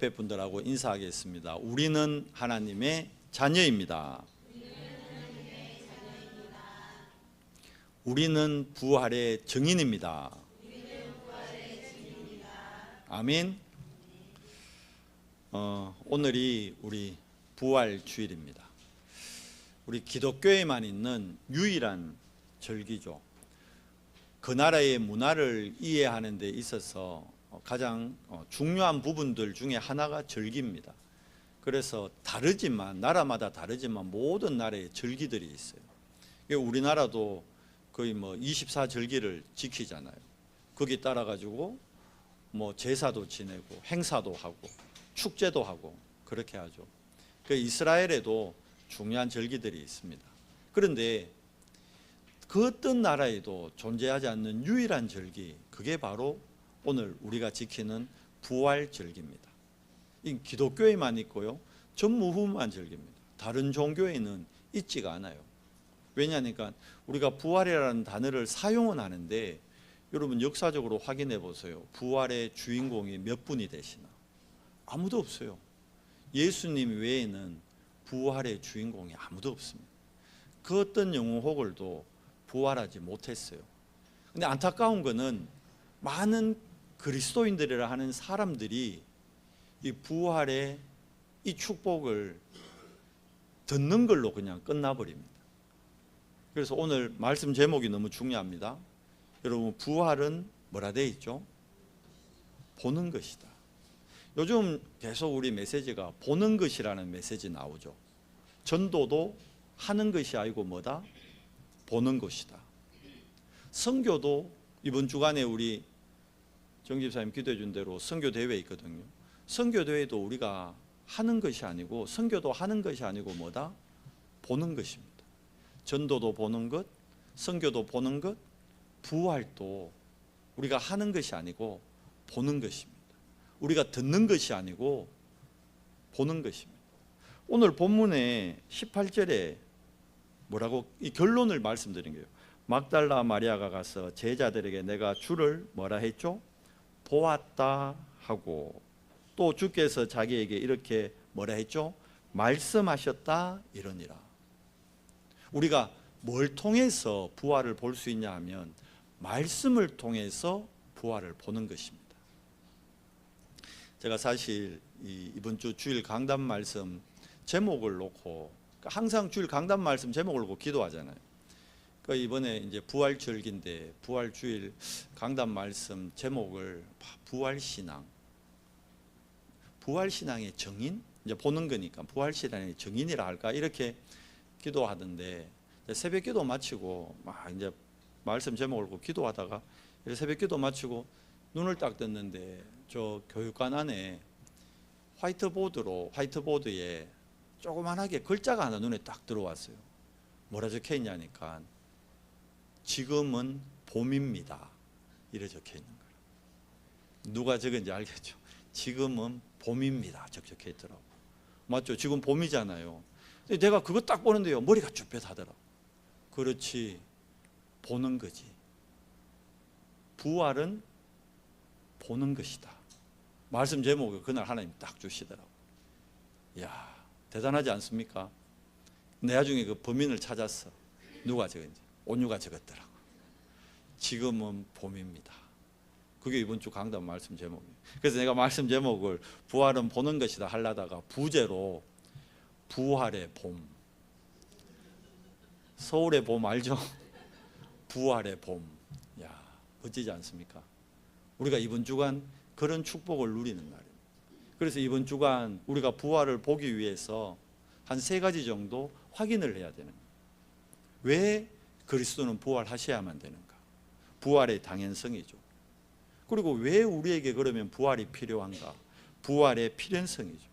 옆에 분들하고 인사하겠습니다. 우리는 하나님의 자녀입니다. 우리는 부활의 증인입니다. 아멘. 오늘이 우리 부활 주일입니다. 우리 기독교에만 있는 유일한 절기죠. 그 나라의 문화를 이해하는 데 있어서 가장 중요한 부분들 중에 하나가 절기입니다. 그래서 다르지만, 나라마다 다르지만 모든 나라의 절기들이 있어요. 우리나라도 거의 24절기를 지키잖아요. 거기 따라 가지고 제사도 지내고 행사도 하고 축제도 하고 그렇게 하죠. 이스라엘에도 중요한 절기들이 있습니다. 그런데 그 어떤 나라에도 존재하지 않는 유일한 절기, 그게 바로 오늘 우리가 지키는 부활 절기입니다. 이 기독교에만 있고요, 전무후무한 절기입니다. 다른 종교에는 있지가 않아요. 왜냐하니까 우리가 부활이라는 단어를 사용은 하는데, 여러분 역사적으로 확인해 보세요. 부활의 주인공이 몇 분이 되시나? 아무도 없어요. 예수님 외에는 부활의 주인공이 아무도 없습니다. 그 어떤 영웅 호걸도 부활하지 못했어요. 근데 안타까운 거는 많은 그리스도인들이라 하는 사람들이 이 부활의 이 축복을 듣는 걸로 그냥 끝나버립니다. 그래서 오늘 말씀 제목이 너무 중요합니다. 여러분, 부활은 뭐라 되어 있죠? 보는 것이다. 요즘 계속 우리 메시지가 보는 것이라는 메시지 나오죠. 전도도 하는 것이 아니고 뭐다? 보는 것이다. 선교도 이번 주간에 우리 정 집사님 기도해 준 대로 선교 대회 있거든요. 선교 대회도 우리가 하는 것이 아니고, 선교도 하는 것이 아니고 뭐다? 보는 것입니다. 전도도 보는 것, 선교도 보는 것, 부활도 우리가 하는 것이 아니고 보는 것입니다. 우리가 듣는 것이 아니고 보는 것입니다. 오늘 본문의 18절에 뭐라고 이 결론을 말씀드린 거예요. 막달라 마리아가 가서 제자들에게 내가 주를 뭐라 했죠? 보았다 하고, 또 주께서 자기에게 이렇게 뭐라 했죠? 말씀하셨다 이러니라. 우리가 뭘 통해서 부활을 볼 수 있냐 하면 말씀을 통해서 부활을 보는 것입니다. 제가 사실 이번 주 주일 강단 말씀 제목을 놓고, 항상 주일 강단 말씀 제목을 놓고 기도하잖아요. 이번에 이제 부활 절기인데 부활 주일 강단 말씀 제목을 부활신앙, 부활신앙의 정인, 이제 보는 거니까 부활신앙의 정인이라 할까, 이렇게 기도하던데, 새벽 기도 마치고 막 이제 말씀 제목을 놓고 기도하다가 새벽 기도 마치고 눈을 딱 떴는데 저 교육관 안에 화이트보드에 조그만하게 글자가 하나 눈에 딱 들어왔어요. 뭐라 적혀 있냐니까 지금은 봄입니다 이래 적혀 있는 거예요. 누가 적은지 알겠죠? 지금은 봄입니다 적혀 있더라고. 맞죠? 지금 봄이잖아요. 내가 그거 딱 보는데요, 머리가 쭈뼛하더라고. 그렇지, 보는 거지. 부활은 보는 것이다. 말씀 제목을 그날 하나님 딱 주시더라고. 이야, 대단하지 않습니까? 나중에 그 범인을 찾았어. 누가 적은지. 온유가 적었더라고. 지금은 봄입니다. 그게 이번 주 강단 말씀 제목이에요. 그래서 내가 말씀 제목을 부활은 보는 것이다 하려다가 부제로 부활의 봄, 서울의 봄 알죠? 부활의 봄. 야, 멋지지 않습니까? 우리가 이번 주간 그런 축복을 누리는 날입니다. 그래서 이번 주간 우리가 부활을 보기 위해서 한 3가지 정도 확인을 해야 되는 거예요. 왜 그리스도는 부활하셔야만 되는가? 부활의 당연성이죠. 그리고 왜 우리에게 그러면 부활이 필요한가? 부활의 필연성이죠.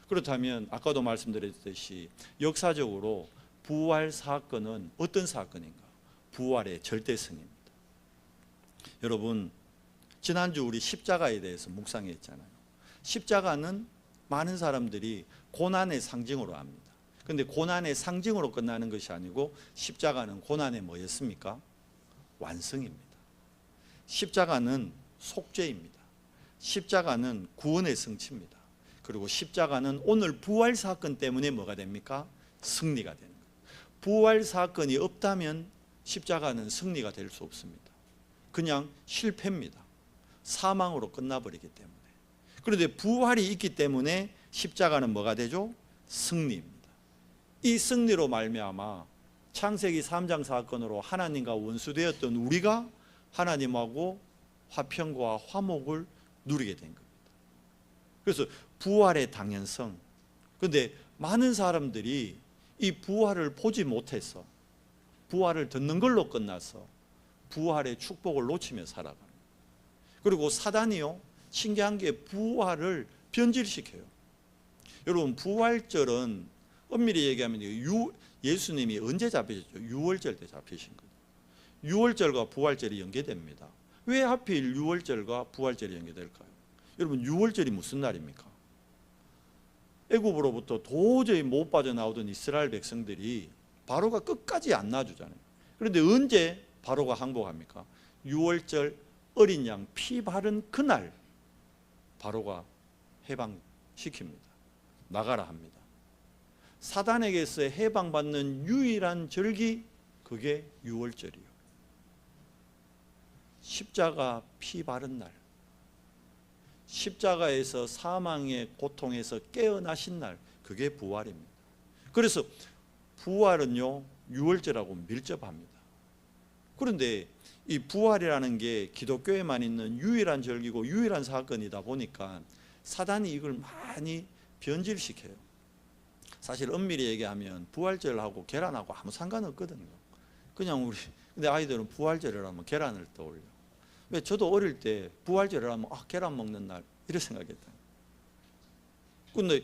그렇다면 아까도 말씀드렸듯이 역사적으로 부활 사건은 어떤 사건인가? 부활의 절대성입니다. 여러분, 지난주 우리 십자가에 대해서 묵상했잖아요. 십자가는 많은 사람들이 고난의 상징으로 합니다. 그런데 고난의 상징으로 끝나는 것이 아니고 십자가는 고난의 뭐였습니까? 완성입니다. 십자가는 속죄입니다. 십자가는 구원의 성취입니다. 그리고 십자가는 오늘 부활 사건 때문에 뭐가 됩니까? 승리가 되는 거예요. 부활 사건이 없다면 십자가는 승리가 될 수 없습니다. 그냥 실패입니다. 사망으로 끝나버리기 때문에. 그런데 부활이 있기 때문에 십자가는 뭐가 되죠? 승리입니다. 이 승리로 말미암아 창세기 3장 사건으로 하나님과 원수되었던 우리가 하나님하고 화평과 화목을 누리게 된 겁니다. 그래서 부활의 당연성. 그런데 많은 사람들이 이 부활을 보지 못해서 부활을 듣는 걸로 끝나서 부활의 축복을 놓치며 살아가는 거예요. 그리고 사단이요, 신기한 게 부활을 변질시켜요. 여러분, 부활절은 엄밀히 얘기하면 예수님이 언제 잡히셨죠? 유월절 때 잡히신 거예요. 유월절과 부활절이 연계됩니다. 왜 하필 유월절과 부활절이 연계될까요? 여러분, 유월절이 무슨 날입니까? 애굽으로부터 도저히 못 빠져나오던 이스라엘 백성들이 바로가 끝까지 안 놔주잖아요. 그런데 언제 바로가 항복합니까? 유월절 어린 양 피 바른 그날 바로가 해방시킵니다. 나가라 합니다. 사단에게서 해방받는 유일한 절기, 그게 유월절이요. 십자가 피 바른 날, 십자가에서 사망의 고통에서 깨어나신 날, 그게 부활입니다. 그래서 부활은요, 유월절하고 밀접합니다. 그런데 이 부활이라는 게 기독교에만 있는 유일한 절기고 유일한 사건이다 보니까 사단이 이걸 많이 변질시켜요. 사실 엄밀히 얘기하면 부활절하고 계란하고 아무 상관없거든요. 그냥 근데 아이들은 부활절을 하면 계란을 떠올려. 왜? 저도 어릴 때 부활절을 하면 계란 먹는 날 이렇게 생각했다. 근데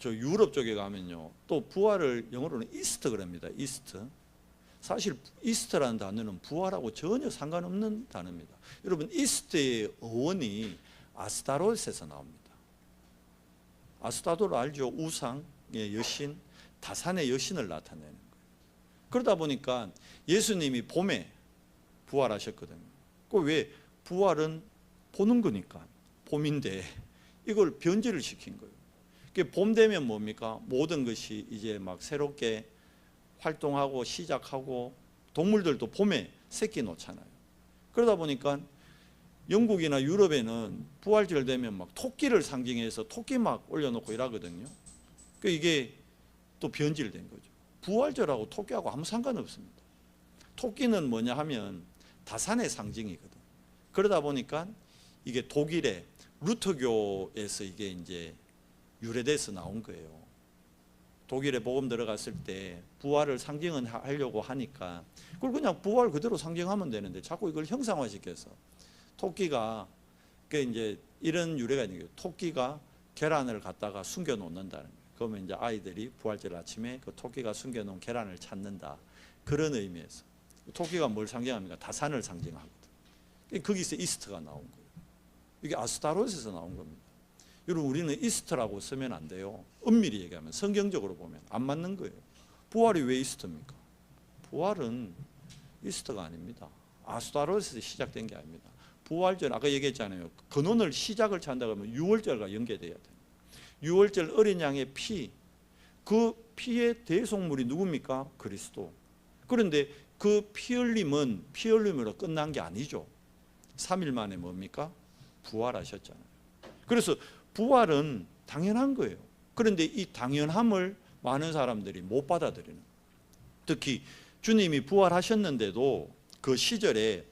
저 유럽 쪽에 가면요, 또 부활을 영어로는 이스터 그럽니다. 이스터. 사실 이스터라는 단어는 부활하고 전혀 상관없는 단어입니다. 여러분, 이스터의 어원이 아스타롯에서 나옵니다. 아스타롯 알죠? 우상의 여신, 다산의 여신을 나타내는 거예요. 그러다 보니까 예수님이 봄에 부활하셨거든요. 그 왜? 부활은 보는 거니까. 봄인데 이걸 변질을 시킨 거예요. 봄 되면 뭡니까? 모든 것이 이제 막 새롭게 활동하고 시작하고, 동물들도 봄에 새끼 놓잖아요. 그러다 보니까 영국이나 유럽에는 부활절 되면 막 토끼를 상징해서 토끼 막 올려놓고 이러거든요. 이게 또 변질된 거죠. 부활절하고 토끼하고 아무 상관없습니다. 토끼는 뭐냐 하면 다산의 상징이거든. 그러다 보니까 이게 독일의 루터교에서 이게 이제 유래돼서 나온 거예요. 독일에 복음 들어갔을 때 부활을 상징하려고 하니까 그걸 그냥 부활 그대로 상징하면 되는데 자꾸 이걸 형상화시켜서 토끼가, 이제 이런 유래가 있는 거예요. 토끼가 계란을 갖다가 숨겨 놓는다는 거예요. 그러면 이제 아이들이 부활절 아침에 그 토끼가 숨겨놓은 계란을 찾는다, 그런 의미에서. 토끼가 뭘 상징합니까? 다산을 상징하거든. 거기서 이스터가 나온 거예요. 이게 아스타롯에서 나온 겁니다. 여러분, 우리는 이스터라고 쓰면 안 돼요. 엄밀히 얘기하면, 성경적으로 보면 안 맞는 거예요. 부활이 왜 이스터입니까? 부활은 이스터가 아닙니다. 아스타롯에서 시작된 게 아닙니다. 부활절, 아까 얘기했잖아요. 근원을 시작을 찾는다 그러면 유월절과 연계돼야 돼요. 유월절 어린 양의 피, 그 피의 대속물이 누굽니까? 그리스도. 그런데 그 피 흘림은 피 흘림으로 끝난 게 아니죠. 3일 만에 뭡니까? 부활하셨잖아요. 그래서 부활은 당연한 거예요. 그런데 이 당연함을 많은 사람들이 못 받아들이는, 특히 주님이 부활하셨는데도 그 시절에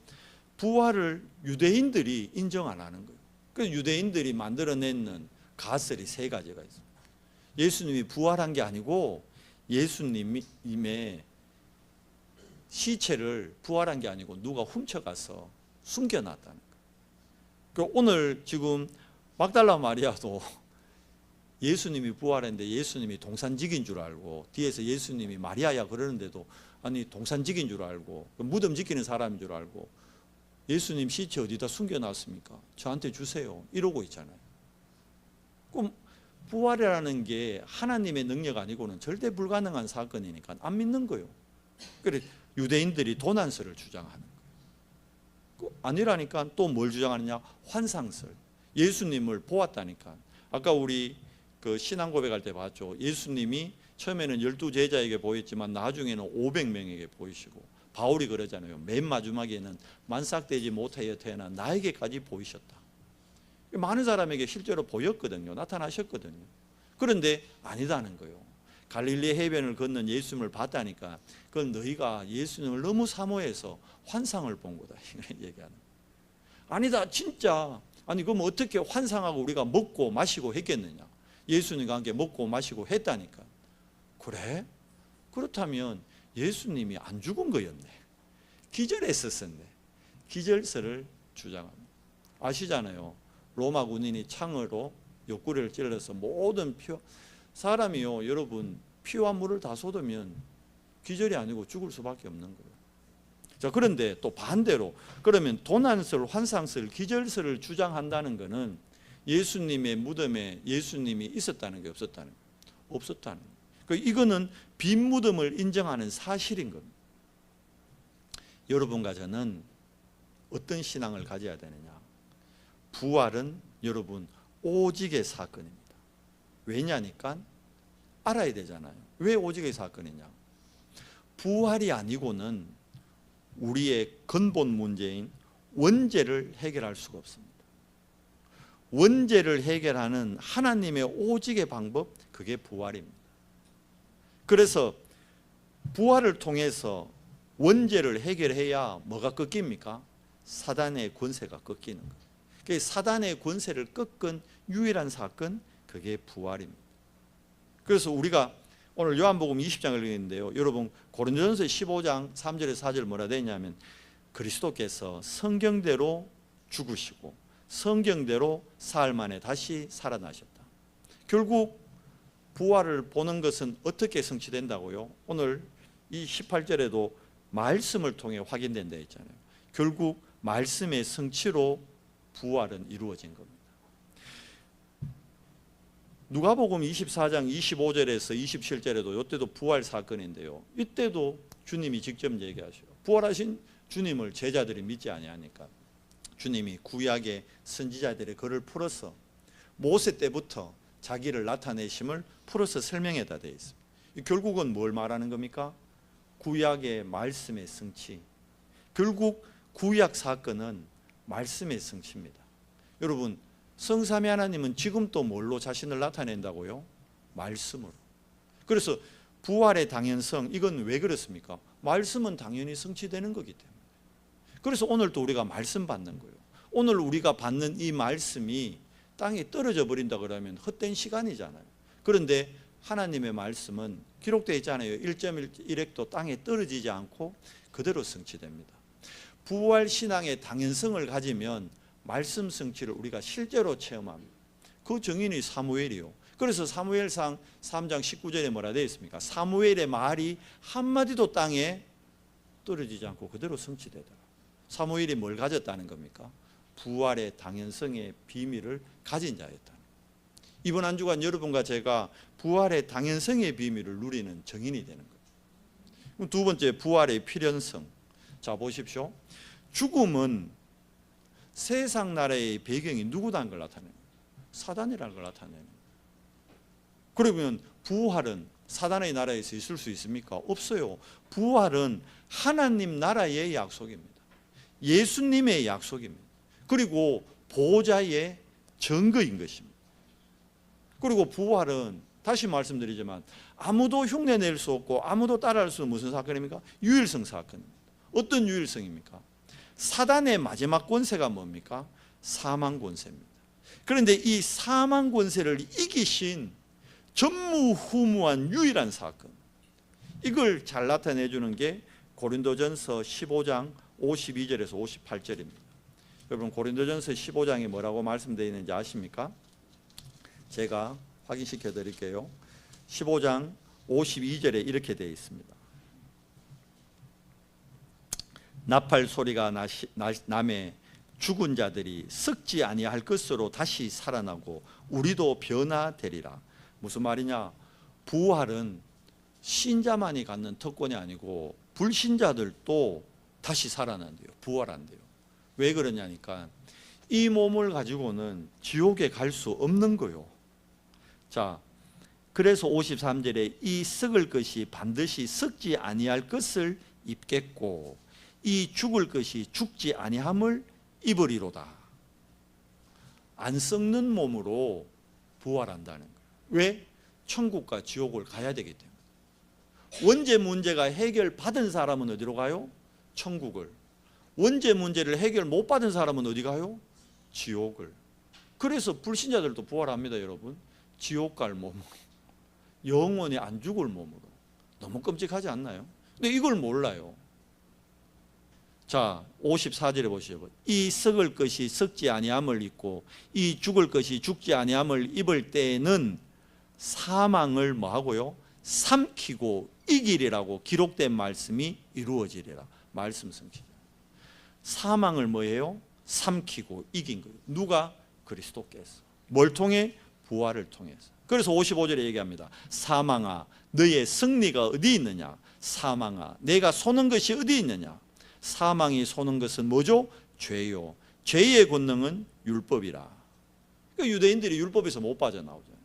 부활을 유대인들이 인정 안 하는 거예요. 그래서 유대인들이 만들어내는 가설이 세 가지가 있습니다. 예수님이 부활한 게 아니고 예수님의 시체를 부활한 게 아니고 누가 훔쳐가서 숨겨놨다는 거예요. 오늘 지금 막달라 마리아도 예수님이 부활했는데 예수님이 동산직인 줄 알고, 뒤에서 예수님이 마리아야 그러는데도 아니 동산직인 줄 알고, 무덤 지키는 사람인 줄 알고, 예수님 시체 어디다 숨겨놨습니까? 저한테 주세요 이러고 있잖아요. 그럼 부활이라는 게 하나님의 능력 아니고는 절대 불가능한 사건이니까 안 믿는 거예요. 그래 유대인들이 도난설을 주장하는 거예요. 아니라니까 또 뭘 주장하느냐? 환상설. 예수님을 보았다니까. 아까 우리 그 신앙 고백할 때 봤죠. 예수님이 처음에는 12제자에게 보였지만 나중에는 500명에게 보이시고, 바울이 그러잖아요. 맨 마지막에는 만삭되지 못하여 태어난 나에게까지 보이셨다. 많은 사람에게 실제로 보였거든요. 나타나셨거든요. 그런데 아니다는 거예요. 갈릴리 해변을 걷는 예수님을 봤다니까 그건 너희가 예수님을 너무 사모해서 환상을 본 거다, 이런 얘기하는 거예요. 아니다, 진짜. 아니 그럼 어떻게 환상하고 우리가 먹고 마시고 했겠느냐. 예수님과 함께 먹고 마시고 했다니까. 그래? 그렇다면 예수님이 안 죽은 거였네. 기절했었네. 기절설을 주장합니다. 아시잖아요. 로마 군인이 창으로 옆구리를 찔러서 모든 사람이요, 여러분, 피와 물을 다 쏟으면 기절이 아니고 죽을 수밖에 없는 거예요. 자, 그런데 또 반대로, 그러면 도난설, 환상설, 기절설을 주장한다는 것은 예수님의 무덤에 예수님이 있었다는 게 없었다는 거예요. 없었다는 거예요. 그러니까 이거는 빈 무덤을 인정하는 사실인 겁니다. 여러분과 저는 어떤 신앙을 가져야 되느냐. 부활은 여러분 오직의 사건입니다. 왜냐니까 알아야 되잖아요. 왜 오직의 사건이냐. 부활이 아니고는 우리의 근본 문제인 원죄를 해결할 수가 없습니다. 원죄를 해결하는 하나님의 오직의 방법, 그게 부활입니다. 그래서 부활을 통해서 원죄를 해결해야 뭐가 꺾입니까? 사단의 권세가 꺾이는 거예요. 사단의 권세를 꺾은 유일한 사건, 그게 부활입니다. 그래서 우리가 오늘 요한복음 20장을 읽는데요, 여러분 고린도전서 15장 3절에서 4절 뭐라 되어 있냐면, 그리스도께서 성경대로 죽으시고 성경대로 사흘 만에 다시 살아나셨다. 결국 부활을 보는 것은 어떻게 성취된다고요? 오늘 이 18절에도 말씀을 통해 확인된다 했잖아요. 결국 말씀의 성취로 부활은 이루어진 겁니다. 누가복음 24장 25절에서 27절에도 이때도 부활 사건인데요, 이때도 주님이 직접 얘기하셔요. 부활하신 주님을 제자들이 믿지 아니하니까 주님이 구약의 선지자들의 글을 풀어서 모세 때부터 자기를 나타내심을 풀어서 설명에다 되어 있습니다. 결국은 뭘 말하는 겁니까? 구약의 말씀의 성취. 결국 구약 사건은 말씀의 성취입니다. 여러분, 성삼위 하나님은 지금 또 뭘로 자신을 나타낸다고요? 말씀으로. 그래서 부활의 당연성, 이건 왜 그렇습니까? 말씀은 당연히 성취되는 거기 때문에. 그래서 오늘도 우리가 말씀 받는 거예요. 오늘 우리가 받는 이 말씀이 땅에 떨어져 버린다 그러면 헛된 시간이잖아요. 그런데 하나님의 말씀은 기록되어 있잖아요. 1.1획도 땅에 떨어지지 않고 그대로 성취됩니다. 부활 신앙의 당연성을 가지면 말씀 성취를 우리가 실제로 체험합니다. 그 증인이 사무엘이요. 그래서 사무엘상 3장 19절에 뭐라 되어 있습니까? 사무엘의 말이 한마디도 땅에 떨어지지 않고 그대로 성취되더라. 사무엘이 뭘 가졌다는 겁니까? 부활의 당연성의 비밀을 가진 자였다. 이번 한 주간 여러분과 제가 부활의 당연성의 비밀을 누리는 증인이 되는 거예요. 두 번째, 부활의 필연성. 자, 보십시오. 죽음은 세상 나라의 배경이 누구다는 걸 나타내는 거예요. 사단이라는 걸 나타내는 거예요. 그러면 부활은 사단의 나라에서 있을 수 있습니까? 없어요. 부활은 하나님 나라의 약속입니다. 예수님의 약속입니다. 그리고 보호자의 증거인 것입니다. 그리고 부활은 다시 말씀드리지만 아무도 흉내낼 수 없고 아무도 따라할 수 없는 무슨 사건입니까? 유일성 사건입니다. 어떤 유일성입니까? 사단의 마지막 권세가 뭡니까? 사망 권세입니다. 그런데 이 사망 권세를 이기신 전무후무한 유일한 사건, 이걸 잘 나타내주는 게 고린도전서 15장 52절에서 58절입니다. 여러분, 고린도전서 15장에 뭐라고 말씀되어 있는지 아십니까? 제가 확인시켜 드릴게요. 15장 52절에 이렇게 되어 있습니다. 나팔 소리가 나매 죽은 자들이 썩지 아니할 것으로 다시 살아나고 우리도 변화되리라. 무슨 말이냐? 부활은 신자만이 갖는 특권이 아니고 불신자들도 다시 살아난대요. 부활한대요. 왜 그러냐니까 이 몸을 가지고는 지옥에 갈 수 없는 거요. 자, 그래서 53절에 이 썩을 것이 반드시 썩지 아니할 것을 입겠고 이 죽을 것이 죽지 아니함을 입으리로다. 안 썩는 몸으로 부활한다는 거예요. 왜? 천국과 지옥을 가야 되기 때문에. 원죄 문제가 해결받은 사람은 어디로 가요? 천국을. 원죄 문제를 해결 못 받은 사람은 어디 가요? 지옥을. 그래서 불신자들도 부활합니다, 여러분. 지옥 갈 몸으로, 영원히 안 죽을 몸으로. 너무 끔찍하지 않나요? 근데 이걸 몰라요. 자, 54절에 보시죠. 이 썩을 것이 썩지 아니함을 입고 이 죽을 것이 죽지 아니함을 입을 때에는 사망을 뭐하고요? 삼키고 이기리라고 기록된 말씀이 이루어지리라. 말씀 성취죠. 사망을 뭐예요? 삼키고 이긴 거예요. 누가? 그리스도께서. 뭘 통해? 부활을 통해서. 그래서 55절에 얘기합니다. 사망아 너의 승리가 어디 있느냐? 사망아 내가 쏘는 것이 어디 있느냐? 사망이 쏘는 것은 뭐죠? 죄요. 죄의 권능은 율법이라. 그러니까 유대인들이 율법에서 못 빠져나오잖아요.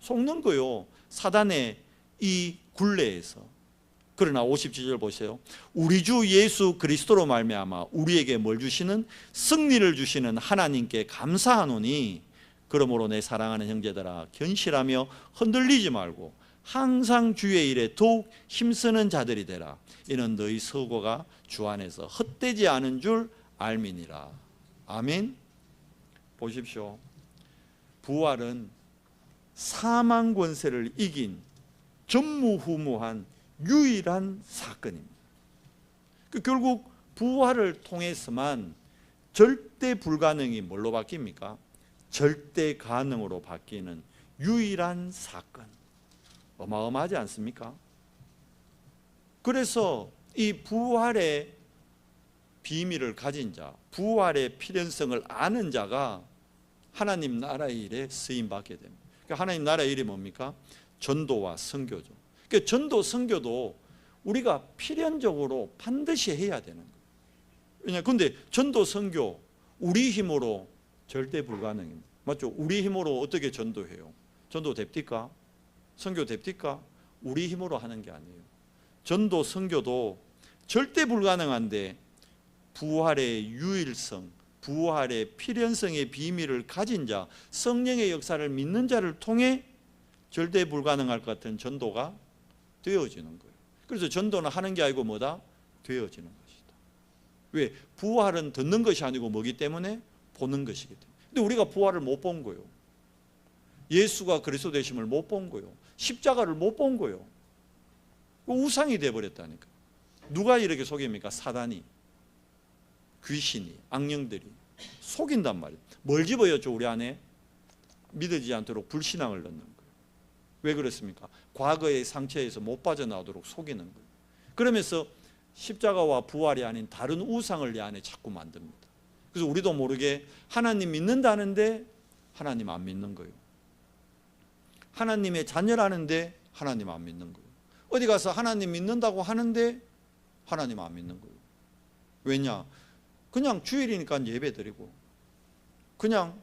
속는 거요. 사단의 이 굴레에서. 그러나 57절 보세요. 우리 주 예수 그리스도로 말미암아 우리에게 뭘 주시는? 승리를 주시는 하나님께 감사하노니 그러므로 내 사랑하는 형제들아 견실하며 흔들리지 말고 항상 주의 일에 더욱 힘쓰는 자들이 되라. 이는 너희 서고가 주 안에서 헛되지 않은 줄 알미니라. 아멘. 보십시오. 부활은 사망 권세를 이긴 전무후무한 유일한 사건입니다. 결국 부활을 통해서만 절대 불가능이 뭘로 바뀝니까? 절대 가능으로 바뀌는 유일한 사건. 어마어마하지 않습니까? 그래서 이 부활의 비밀을 가진 자, 부활의 필연성을 아는 자가 하나님 나라의 일에 쓰임받게 됩니다. 그러니까 하나님 나라의 일이 뭡니까? 전도와 선교죠. 그러니까 전도, 선교도 우리가 필연적으로 반드시 해야 되는 거예요. 왜냐? 근데 전도, 선교 우리 힘으로 절대 불가능입니다. 맞죠? 우리 힘으로 어떻게 전도해요? 전도 됩니까? 선교 됩니까? 우리 힘으로 하는 게 아니에요. 전도, 선교도 절대 불가능한데 부활의 유일성, 부활의 필연성의 비밀을 가진 자, 성령의 역사를 믿는 자를 통해 절대 불가능할 것 같은 전도가 되어지는 거예요. 그래서 전도는 하는 게 아니고 뭐다? 되어지는 것이다. 왜? 부활은 듣는 것이 아니고 뭐기 때문에? 보는 것이기 때문에. 근데 우리가 부활을 못 본 거예요. 예수가 그리스도 되심을 못 본 거예요. 십자가를 못 본 거예요. 우상이 되어버렸다니까. 누가 이렇게 속입니까? 사단이, 귀신이, 악령들이 속인단 말이에요. 뭘 집어였죠? 우리 안에 믿어지지 않도록 불신앙을 넣는 거예요. 왜 그렇습니까? 과거의 상처에서 못 빠져나오도록 속이는 거예요. 그러면서 십자가와 부활이 아닌 다른 우상을 내 안에 자꾸 만듭니다. 그래서 우리도 모르게 하나님 믿는다는데 하나님 안 믿는 거예요. 하나님의 자녀라는데 하나님 안 믿는 거예요. 어디 가서 하나님 믿는다고 하는데 하나님 안 믿는 거예요. 왜냐? 그냥 주일이니까 예배 드리고, 그냥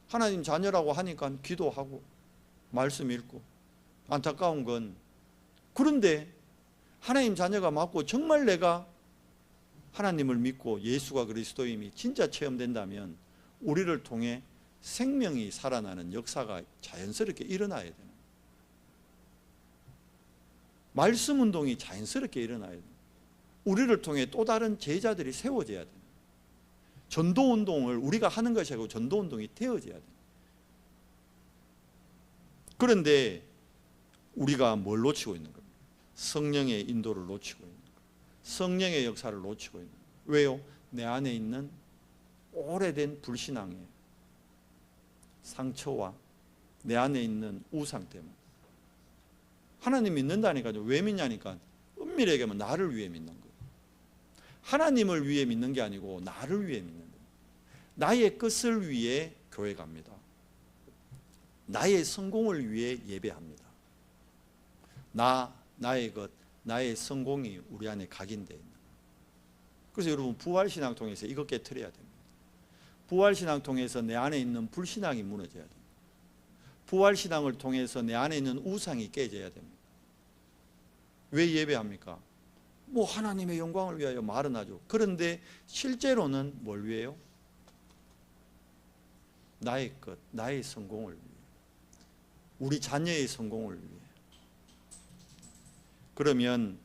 하나님 자녀라고 하니까 기도하고 말씀 읽고. 안타까운 건, 그런데 하나님 자녀가 맞고 정말 내가 하나님을 믿고 예수가 그리스도임이 진짜 체험된다면 우리를 통해 생명이 살아나는 역사가 자연스럽게 일어나야 되는 거예요. 말씀 운동이 자연스럽게 일어나야 돼요. 우리를 통해 또 다른 제자들이 세워져야 돼요. 전도 운동을 우리가 하는 것이 아니고 전도 운동이 되어져야 돼요. 그런데 우리가 뭘 놓치고 있는 겁니까? 성령의 인도를 놓치고 있는 거예요. 성령의 역사를 놓치고 있는 거예요. 왜요? 내 안에 있는 오래된 불신앙의 상처와 내 안에 있는 우상 때문에. 하나님 믿는다니까요. 왜 믿냐니까 엄밀히 얘기하면 나를 위해 믿는 거예요. 하나님을 위해 믿는 게 아니고 나를 위해 믿는 거예요. 나의 것을 위해 교회 갑니다. 나의 성공을 위해 예배합니다. 나의 것, 나의 성공이 우리 안에 각인되어 있는 거예요. 그래서 여러분 부활신앙 통해서 이것 깨트려야 됩니다. 부활신앙 통해서 내 안에 있는 불신앙이 무너져야 됩니다. 부활신앙을 통해서 내 안에 있는 우상이 깨져야 됩니다. 왜 예배합니까? 뭐 하나님의 영광을 위하여 말은 하죠. 그런데 실제로는 뭘 위해요? 나의 것, 나의 성공을 위해, 우리 자녀의 성공을 위해. 그러면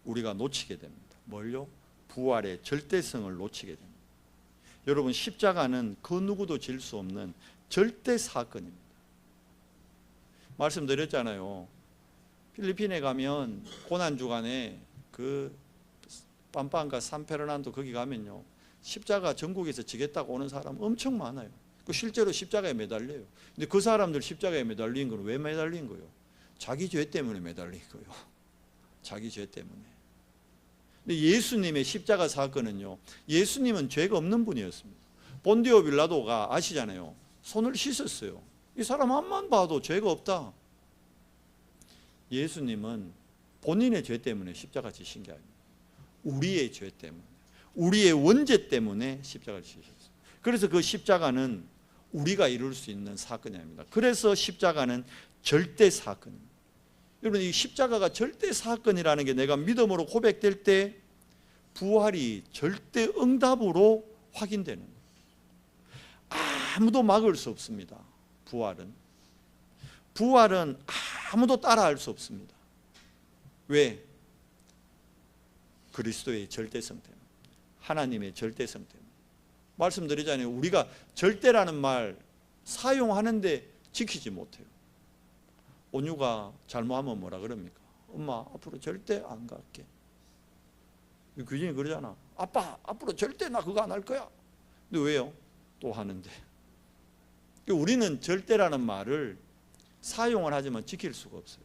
우리가 놓치게 됩니다. 뭘요? 부활의 절대성을 놓치게 됩니다. 여러분, 십자가는 그 누구도 질 수 없는 절대 사건입니다. 말씀드렸잖아요. 필리핀에 가면 고난주간에 그 빰빰과 산페르난도 거기 가면요, 십자가 전국에서 지겠다고 오는 사람 엄청 많아요. 실제로 십자가에 매달려요. 근데 그 사람들 십자가에 매달린 건 왜 매달린 거예요? 자기 죄 때문에 매달린 거예요. 자기 죄 때문에. 근데 예수님의 십자가 사건은요, 예수님은 죄가 없는 분이었습니다. 본디오 빌라도가 아시잖아요. 손을 씻었어요. 이 사람 앞만 봐도 죄가 없다. 예수님은 본인의 죄 때문에 십자가 지신 게 아닙니다. 우리의 죄 때문에, 우리의 원죄 때문에 십자가를 지셨어요. 그래서 그 십자가는 우리가 이룰 수 있는 사건이 아닙니다. 그래서 십자가는 절대 사건입니다. 여러분, 이 십자가가 절대 사건이라는 게 내가 믿음으로 고백될 때 부활이 절대 응답으로 확인되는 거예요. 아무도 막을 수 없습니다. 부활은 아무도 따라할 수 없습니다. 왜? 그리스도의 절대성 때문에, 하나님의 절대성 때문에. 말씀드리잖아요. 우리가 절대라는 말 사용하는데 지키지 못해요. 온유가 잘못하면 뭐라 그럽니까? 엄마, 앞으로 절대 안 갈게. 규진이 그러잖아. 아빠, 앞으로 절대 나 그거 안 할 거야. 근데 왜요? 또 하는데. 우리는 절대라는 말을 사용을 하지만 지킬 수가 없어요.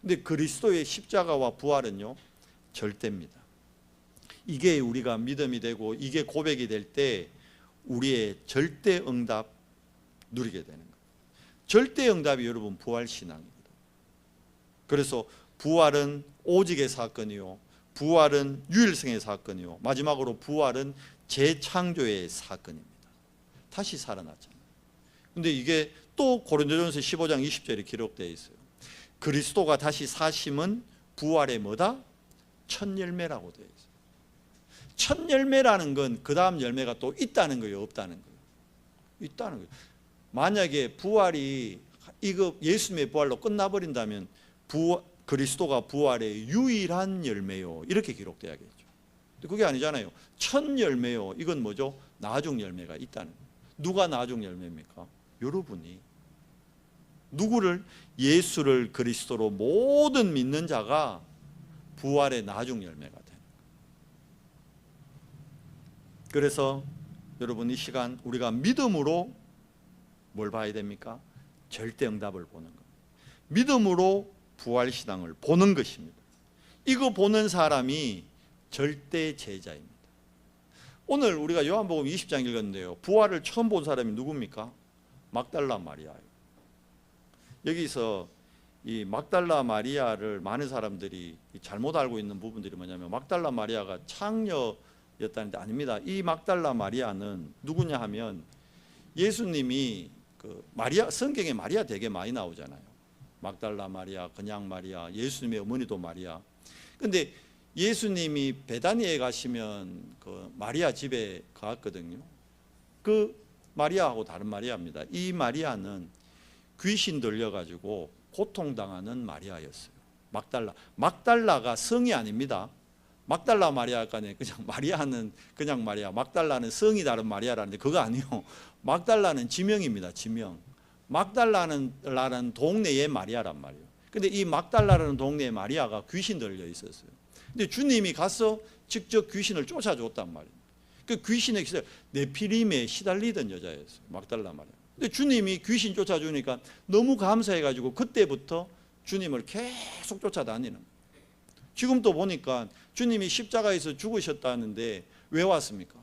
근데 그리스도의 십자가와 부활은요, 절대입니다. 이게 우리가 믿음이 되고 이게 고백이 될 때 우리의 절대 응답 누리게 되는 거예요. 절대 응답이 여러분 부활신앙입니다. 그래서 부활은 오직의 사건이요, 부활은 유일성의 사건이요, 마지막으로 부활은 재창조의 사건입니다. 다시 살아났잖아요. 근데 이게 또 고린도전서 15장 20절에 기록되어 있어요. 그리스도가 다시 사심은 부활의 뭐다? 첫 열매라고 되어 있어요. 첫 열매라는 건 그 다음 열매가 또 있다는 거예요, 없다는 거예요? 있다는 거예요. 만약에 부활이 이거 예수님의 부활로 끝나버린다면 그리스도가 부활의 유일한 열매요, 이렇게 기록돼야겠죠. 근데 그게 아니잖아요. 첫 열매요, 이건 뭐죠? 나중 열매가 있다는 거예요. 누가 나중 열매입니까? 여러분이. 누구를? 예수를 그리스도로 모든 믿는 자가 부활의 나중 열매가 되는 거예요. 그래서 여러분, 이 시간 우리가 믿음으로 뭘 봐야 됩니까? 절대 응답을 보는 겁니다. 믿음으로 부활신앙을 보는 것입니다. 이거 보는 사람이 절대 제자입니다. 오늘 우리가 요한복음 20장 읽었는데요, 부활을 처음 본 사람이 누굽니까? 막달라 마리아예요. 여기서 이 막달라 마리아를 많은 사람들이 잘못 알고 있는 부분들이 뭐냐면, 막달라 마리아가 창녀였다는데 아닙니다. 이 막달라 마리아는 누구냐 하면, 예수님이 그 마리아, 성경에 마리아 되게 많이 나오잖아요. 막달라 마리아, 그냥 마리아, 예수님의 어머니도 마리아. 근데 예수님이 베다니에 가시면 그 마리아 집에 갔거든요. 그 마리아하고 다른 마리아입니다. 이 마리아는 귀신 들려가지고 고통당하는 마리아였어요. 막달라가 성이 아닙니다. 막달라 마리아가 그냥 마리아는 그냥 마리아, 막달라는 성이 다른 마리아라는데 그거 아니요. 막달라는 지명입니다. 지명. 막달라는 동네의 마리아란 말이에요. 근데 이 막달라라는 동네의 마리아가 귀신 들려 있었어요. 근데 주님이 가서 직접 귀신을 쫓아줬단 말이에요. 그 귀신에 네피림에 시달리던 여자였어요. 막달라 마리아. 근데 주님이 귀신 쫓아주니까 너무 감사해가지고 그때부터 주님을 계속 쫓아다니는 거예요. 지금 또 보니까 주님이 십자가에서 죽으셨다는데 왜 왔습니까?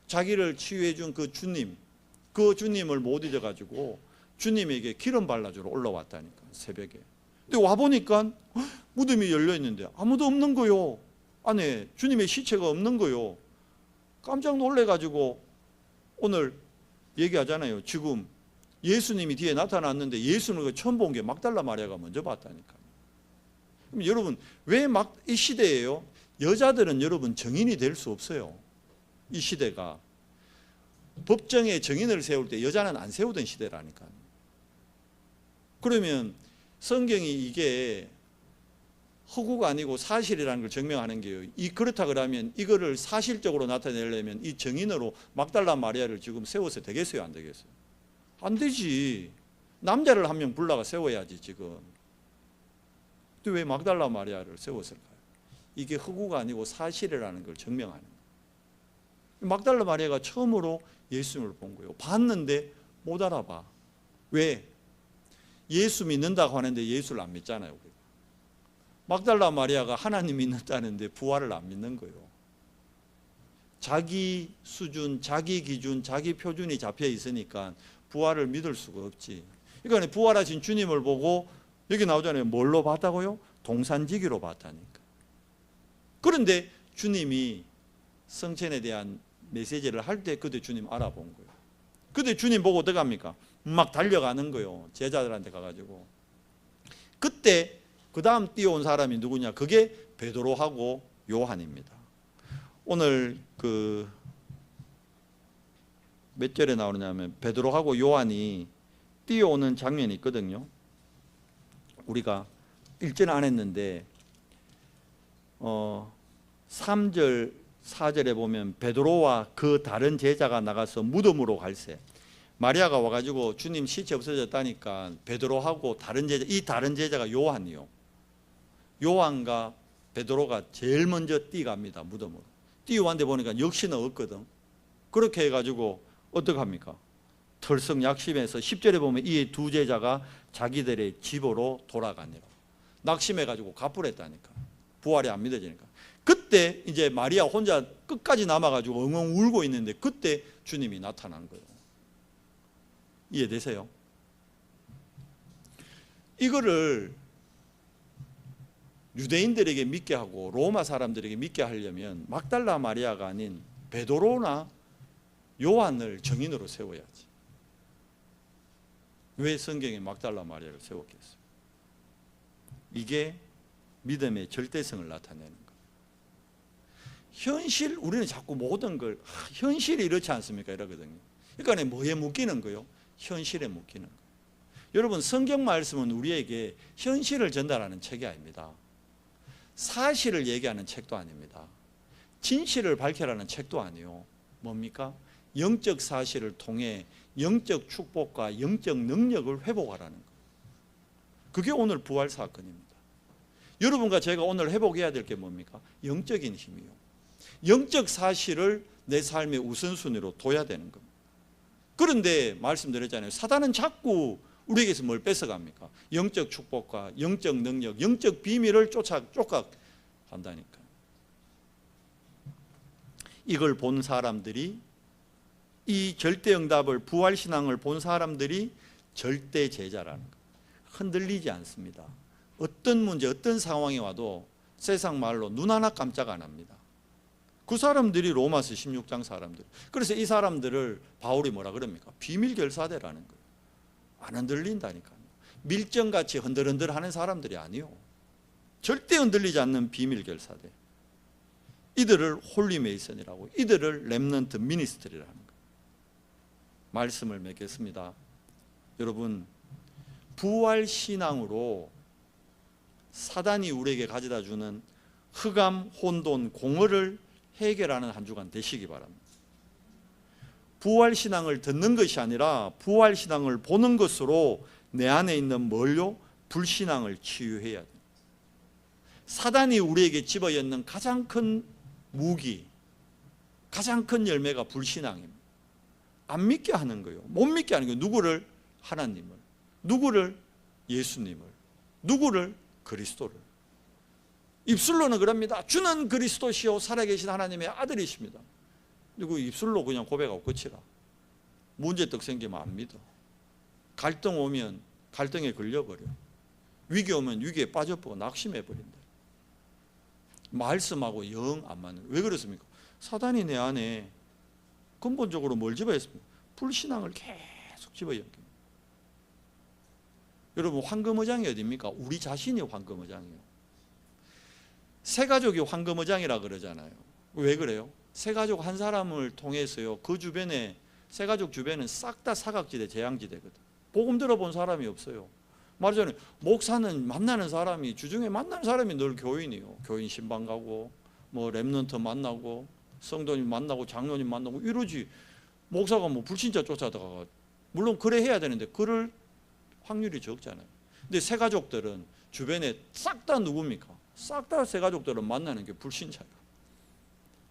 자기를 치유해 준 그 주님을 못 잊어가지고 주님에게 기름 발라주러 올라왔다니까, 새벽에. 근데 와보니까 무덤이 열려있는데 아무도 없는 거요. 안에 주님의 시체가 없는 거요. 깜짝 놀래가지고 오늘 얘기하잖아요. 지금 예수님이 뒤에 나타났는데 예수는 처음 본 게 막달라 마리아가 먼저 봤다니까요. 그럼 여러분, 왜 이 시대에요? 여자들은 여러분 정인이 될 수 없어요. 이 시대가 법정에 정인을 세울 때 여자는 안 세우던 시대라니까요. 그러면 성경이 이게 허구가 아니고 사실이라는 걸 증명하는 게요. 그렇다 그러면 이거를 사실적으로 나타내려면 이 정인으로 막달라 마리아를 지금 세워서 되겠어요, 안 되겠어요? 안 되지. 남자를 한 명 불러가 세워야지 지금. 또 왜 막달라 마리아를 세웠을까요? 이게 허구가 아니고 사실이라는 걸 증명하는 거예요. 막달라 마리아가 처음으로 예수님을 본 거예요. 봤는데 못 알아봐. 왜? 예수 믿는다고 하는데 예수를 안 믿잖아요. 우리가. 막달라 마리아가 하나님 믿는다는데 부활을 안 믿는 거예요. 자기 수준, 자기 기준, 자기 표준이 잡혀 있으니까 부활을 믿을 수가 없지. 그러니까 부활하신 주님을 보고 여기 나오잖아요. 뭘로 봤다고요? 동산지기로 봤다니까. 그런데 주님이 성천에 대한 메시지를 할 때 그때 주님 알아본 거예요. 그때 주님 보고 어떻게 합니까? 막 달려가는 거예요. 제자들한테 가가지고. 그때 그 다음 뛰어온 사람이 누구냐? 그게 베드로하고 요한입니다. 오늘 몇 절에 나오느냐면 베드로하고 요한이 뛰어오는 장면이 있거든요. 우리가 1절 안 했는데 3절 4절에 보면 베드로와 그 다른 제자가 나가서 무덤으로 갈새. 마리아가 와가지고 주님 시체 없어졌다니까 베드로하고 이 다른 제자가 요한이요. 요한과 베드로가 제일 먼저 뛰갑니다. 무덤으로. 뛰어왔는데 보니까 역시나 없거든. 그렇게 해가지고 어떻게 합니까? 털썩 약심해서 10절에 보면 이 두 제자가 자기들의 집으로 돌아가니라. 낙심해가지고 가불했다니까. 부활이 안 믿어지니까. 그때 이제 마리아 혼자 끝까지 남아가지고 엉엉 울고 있는데 그때 주님이 나타난 거예요. 이해되세요? 이거를 유대인들에게 믿게 하고 로마 사람들에게 믿게 하려면 막달라 마리아가 아닌 베드로나 요한을 정인으로 세워야지. 왜 성경에 막달라 마리아를 세웠겠어요? 이게 믿음의 절대성을 나타내는 거예요. 우리는 자꾸 모든 걸 현실이 이렇지 않습니까? 이러거든요. 그러니까 뭐에 묶이는 거예요? 현실에 묶이는 거예요. 여러분, 성경 말씀은 우리에게 현실을 전달하는 책이 아닙니다. 사실을 얘기하는 책도 아닙니다. 진실을 밝혀라는 책도 아니에요. 뭡니까? 영적 사실을 통해 영적 축복과 영적 능력을 회복하라는 거예요. 그게 오늘 부활 사건입니다. 여러분과 제가 오늘 회복해야 될 게 뭡니까? 영적인 힘이요. 영적 사실을 내 삶의 우선순위로 둬야 되는 겁니다. 그런데 말씀드렸잖아요. 사단은 자꾸 우리에게서 뭘 뺏어갑니까? 영적 축복과 영적 능력, 영적 비밀을 쫓아간다니까. 이걸 본 사람들이, 이 절대응답을, 부활신앙을 본 사람들이 절대 제자라는 거예요. 흔들리지 않습니다. 어떤 문제, 어떤 상황이 와도 세상 말로 눈 하나 깜짝 안 합니다. 그 사람들이 로마서 16장 사람들. 그래서 이 사람들을 바울이 뭐라 그럽니까? 비밀결사대라는 거예요. 안 흔들린다니까요. 밀정같이 흔들흔들 하는 사람들이 아니요. 절대 흔들리지 않는 비밀결사대. 이들을 홀리메이슨이라고, 이들을 렘넌트 미니스트리라는 거예요. 말씀을 맺겠습니다. 여러분, 부활신앙으로 사단이 우리에게 가져다 주는 흑암, 혼돈, 공허를 해결하는 한 주간 되시기 바랍니다. 부활신앙을 듣는 것이 아니라 부활신앙을 보는 것으로 내 안에 있는 뭘요? 불신앙을 치유해야 돼요. 사단이 우리에게 집어넣는 가장 큰 무기, 가장 큰 열매가 불신앙입니다. 안 믿게 하는 거예요. 못 믿게 하는 거예요. 누구를? 하나님을. 누구를? 예수님을. 누구를? 그리스도를. 입술로는 그럽니다. 주는 그리스도시요 살아계신 하나님의 아들이십니다. 그리고 입술로 그냥 고백하고 끝이라. 문제떡 생기면 안 믿어. 갈등 오면 갈등에 걸려버려. 위기 오면 위기에 빠져버리고 낙심해버린다. 말씀하고 영 안 맞는. 왜 그렇습니까? 사단이 내 안에 근본적으로 뭘 집어했습니까? 불신앙을 계속 집어넣습니다. 여러분 황금어장이 어디입니까? 우리 자신이 황금어장이에요. 새가족이 황금어장이라 그러잖아요. 왜 그래요? 새가족 한 사람을 통해서요, 그 주변에, 새가족 주변은 싹 다 사각지대, 재앙지대거든. 복음 들어본 사람이 없어요. 말하자면 목사는 만나는 사람이, 주중에 만나는 사람이 늘 교인이요. 교인 신방 가고 뭐 렘넌트 만나고 성도님 만나고 장로님 만나고 이러지. 목사가 뭐 불신자 쫓아다가, 물론 그래 해야 되는데 그럴 확률이 적잖아요. 근데 새가족들은 주변에 싹 다 누굽니까? 싹 다 새가족들은 만나는 게 불신자예요.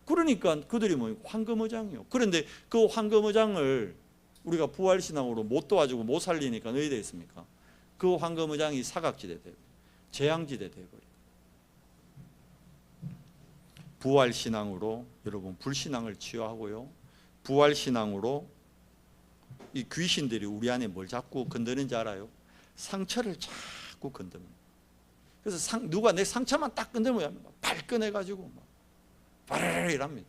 그러니까 그들이 뭐 황금어장이요. 그런데 그 황금어장을 우리가 부활신앙으로 못 도와주고 못 살리니까 어디 되겠습니까? 그 황금어장이 사각지대 되고 재앙지대 되고. 부활신앙으로 여러분 불신앙을 치유하고요, 부활신앙으로 이 귀신들이 우리 안에 뭘 자꾸 건드는지 알아요? 상처를 자꾸 건드는. 그래서 누가 내 상처만 딱 건드면 발끈해가지고 막 바르르 이랍니다.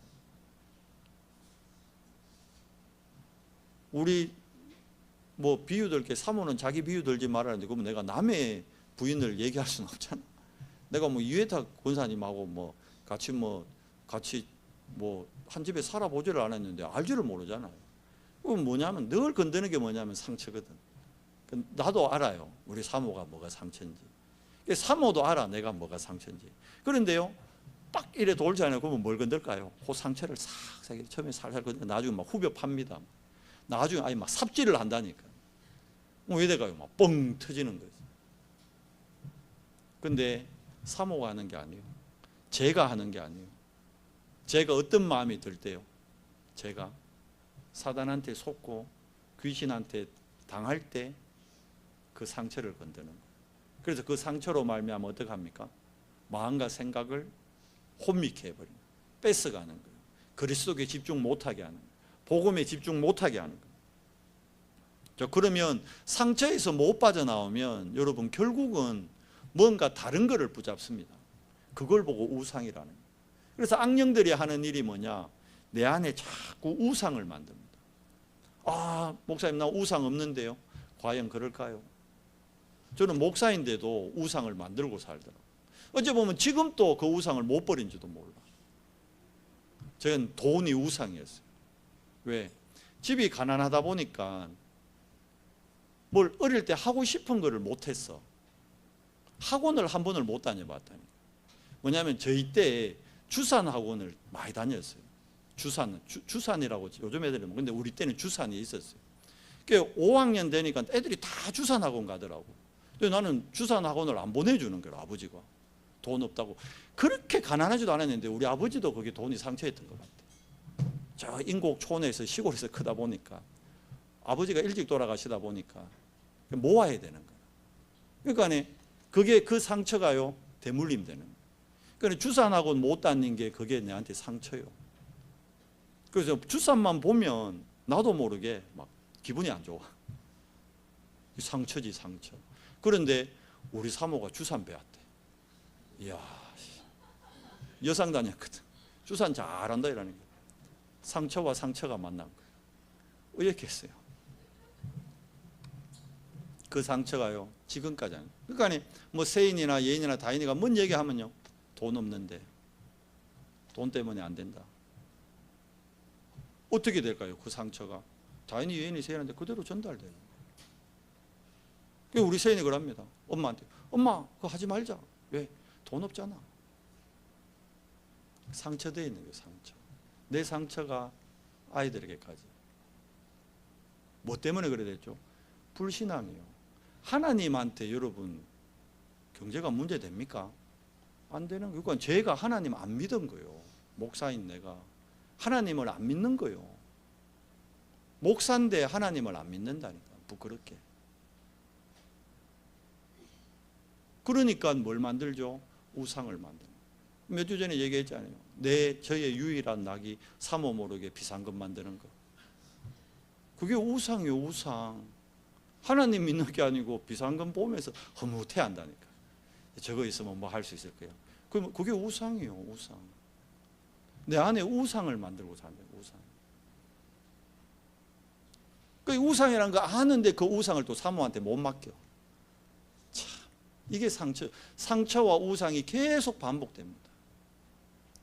우리 뭐 비유 들게, 사모는 자기 비유 들지 말라는데, 그러면 내가 남의 부인을 얘기할 수는 없잖아. 내가 뭐 이회탁 권사님하고 뭐 같이 한 집에 살아보지를 않았는데 알지를 모르잖아요. 그건 뭐냐면, 늘 건드는 게 뭐냐면 상처거든. 나도 알아요, 우리 사모가 뭐가 상처인지. 사모도 알아, 내가 뭐가 상처인지. 그런데요, 딱 이래 돌잖아요. 그러면 뭘 건들까요? 그 상처를 싹 처음에 살살 건드려 나중에 막 후벼 팝니다. 나중에 아예 막 삽질을 한다니까. 왜 될까요? 막 뻥 터지는 거죠. 근데 사모가 하는 게 아니에요. 제가 하는 게 아니에요. 제가 어떤 마음이 들 때요, 제가 사단한테 속고 귀신한테 당할 때 그 상처를 건드는 거예요. 그래서 그 상처로 말미암아 어떻게 합니까? 마음과 생각을 혼미케 해버립니다. 뺏어가는 거예요. 그리스도에 집중 못하게 하는 거예요. 복음에 집중 못하게 하는 거예요. 자, 그러면 상처에서 못 빠져나오면 여러분 결국은 뭔가 다른 거를 붙잡습니다. 그걸 보고 우상이라는 거예요. 그래서 악령들이 하는 일이 뭐냐? 내 안에 자꾸 우상을 만듭니다. 아, 목사님 나 우상 없는데요. 과연 그럴까요? 저는 목사인데도 우상을 만들고 살더라고요. 어째 보면 지금 또 그 우상을 못 버린지도 몰라. 저는 돈이 우상이었어요. 왜? 집이 가난하다 보니까 뭘 어릴 때 하고 싶은 거를 못했어. 학원을 한 번을 못 다녀봤다니. 뭐냐면 저희 때 주산 학원을 많이 다녔어요. 주산이라고 요즘 애들은, 근데 우리 때는 주산이 있었어요. 5학년 되니까 애들이 다 주산 학원 가더라고. 근데 나는 주산 학원을 안 보내주는 거야, 아버지가. 돈 없다고. 그렇게 가난하지도 않았는데 우리 아버지도 거기 돈이 상처했던 것 같아. 저 인곡촌에서 시골에서 크다 보니까, 아버지가 일찍 돌아가시다 보니까 모아야 되는 거야. 그러니까 그게 그 상처가요, 대물림 되는 거야. 그러니까 주산학원 못 다닌 게 그게 내한테 상처요. 그래서 주산만 보면 나도 모르게 막 기분이 안 좋아. 상처지, 상처. 그런데 우리 사모가 주산 배웠대. 이야, 여상 다녔거든. 주산 잘한다 이라는 거야. 상처와 상처가 만난 거예요. 어떻겠어요? 그 상처가요, 지금까지. 그러니까 뭐 세인이나 예인이나 다인이가 뭔 얘기하면요, 돈 없는데, 돈 때문에 안 된다. 어떻게 될까요? 그 상처가 다인이, 예인이, 세인한테 그대로 전달돼요. 우리 세인이 그럽니다. 엄마한테, 엄마 그거 하지 말자. 왜? 돈 없잖아. 상처되어 있는 거예요. 상처. 내 상처가 아이들에게까지. 뭐 때문에 그래 됐죠? 불신앙이요. 하나님한테 여러분 경제가 문제됩니까? 안 되는 거예요. 그러니까 제가 하나님 안 믿은 거예요. 목사인 내가 하나님을 안 믿는 거예요. 목사인데 하나님을 안 믿는다니까, 부끄럽게. 그러니까 뭘 만들죠? 우상을 만드는. 몇 주 전에 얘기했잖아요. 저의 유일한 낙이 사모 모르게 비상금 만드는 거. 그게 우상이에요, 우상. 하나님 믿는 게 아니고 비상금 보면서 허무해 한다니까. 저거 있으면 뭐 할 수 있을 거야. 그럼 그게 우상이에요, 우상. 내 안에 우상을 만들고 사는 거예요, 우상. 그 우상이라는 거 아는데 그 우상을 또 사모한테 못 맡겨. 이게 상처와 우상이 계속 반복됩니다.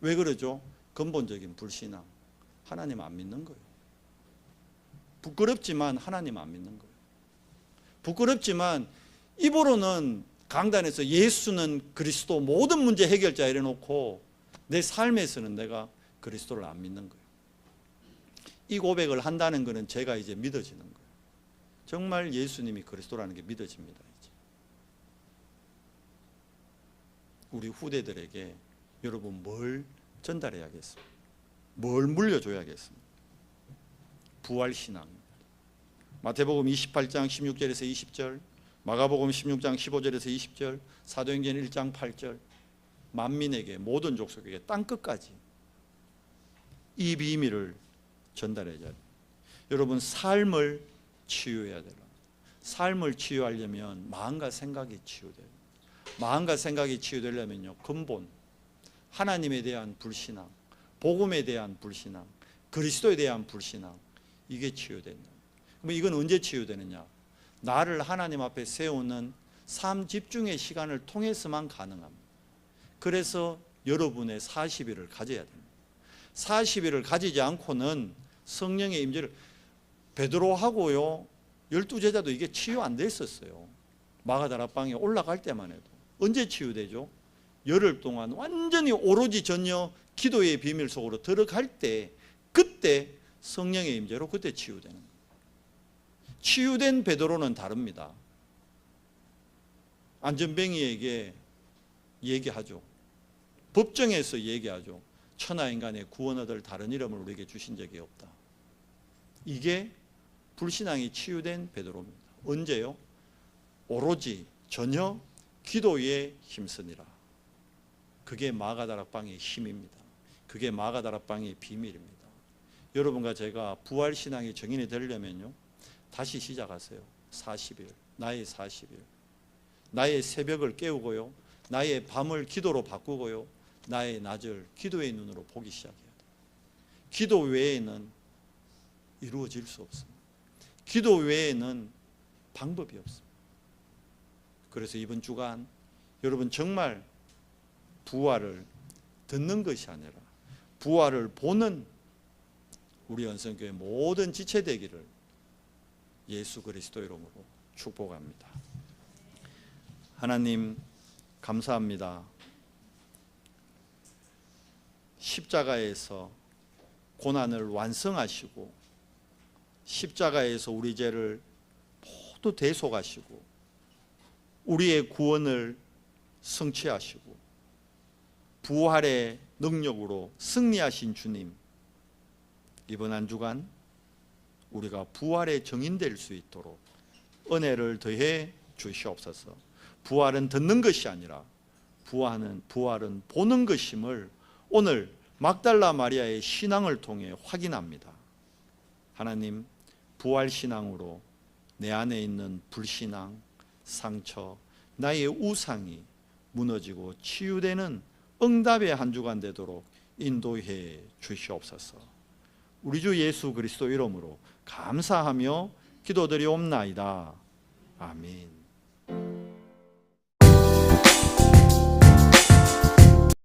왜 그러죠? 근본적인 불신앙. 하나님 안 믿는 거예요. 부끄럽지만 하나님 안 믿는 거예요. 부끄럽지만 입으로는 강단에서 예수는 그리스도 모든 문제 해결자 이래놓고 내 삶에서는 내가 그리스도를 안 믿는 거예요. 이 고백을 한다는 것은 제가 이제 믿어지는 거예요. 정말 예수님이 그리스도라는 게 믿어집니다. 이제. 우리 후대들에게 여러분 뭘 전달해야겠습니까? 뭘 물려줘야겠습니까? 부활신앙입니다. 마태복음 28장 16절에서 20절, 마가복음 16장 15절에서 20절, 사도행전 1장 8절, 만민에게 모든 족속에게 땅끝까지 이 비밀을 전달해야 돼요. 여러분 삶을 치유해야 돼요. 삶을 치유하려면 마음과 생각이 치유돼요. 마음과 생각이 치유되려면요, 근본 하나님에 대한 불신앙, 복음에 대한 불신앙, 그리스도에 대한 불신앙, 이게 치유된다. 그럼 이건 언제 치유되느냐? 나를 하나님 앞에 세우는 삶 집중의 시간을 통해서만 가능합니다. 그래서 여러분의 40일을 가져야 됩니다. 40일을 가지지 않고는 성령의 임재를, 베드로하고요 12제자도 이게 치유 안 됐었어요. 마가다락방에 올라갈 때만 해도. 언제 치유되죠? 열흘 동안 완전히 오로지 전혀 기도의 비밀 속으로 들어갈 때, 그때 성령의 임재로 그때 치유되는 거예요. 치유된 베드로는 다릅니다. 안전뱅이에게 얘기하죠. 법정에서 얘기하죠. 천하인간의 구원 얻을 다른 이름을 우리에게 주신 적이 없다. 이게 불신앙이 치유된 베드로입니다. 언제요? 오로지 전혀 기도에 힘쓰니라. 그게 마가다락방의 힘입니다. 그게 마가다락방의 비밀입니다. 여러분과 제가 부활신앙의 정인이 되려면요, 다시 시작하세요. 40일, 나의 40일. 나의 새벽을 깨우고요, 나의 밤을 기도로 바꾸고요, 나의 낮을 기도의 눈으로 보기 시작해야 돼요. 기도 외에는 이루어질 수 없습니다. 기도 외에는 방법이 없습니다. 그래서 이번 주간 여러분 정말 부활을 듣는 것이 아니라 부활을 보는 우리 연성교회 모든 지체 되기를 예수 그리스도 이름으로 축복합니다. 하나님 감사합니다. 십자가에서 고난을 완성하시고 십자가에서 우리 죄를 모두 대속하시고 우리의 구원을 성취하시고 부활의 능력으로 승리하신 주님, 이번 한 주간 우리가 부활의 정인될 수 있도록 은혜를 더해 주시옵소서. 부활은 듣는 것이 아니라 부활은 보는 것임을 오늘 막달라 마리아의 신앙을 통해 확인합니다. 하나님, 부활신앙으로 내 안에 있는 불신앙, 상처, 나의 우상이 무너지고 치유되는 응답의 한 주간 되도록 인도해 주시옵소서. 우리 주 예수 그리스도 이름으로 감사하며 기도드리옵나이다. 아멘.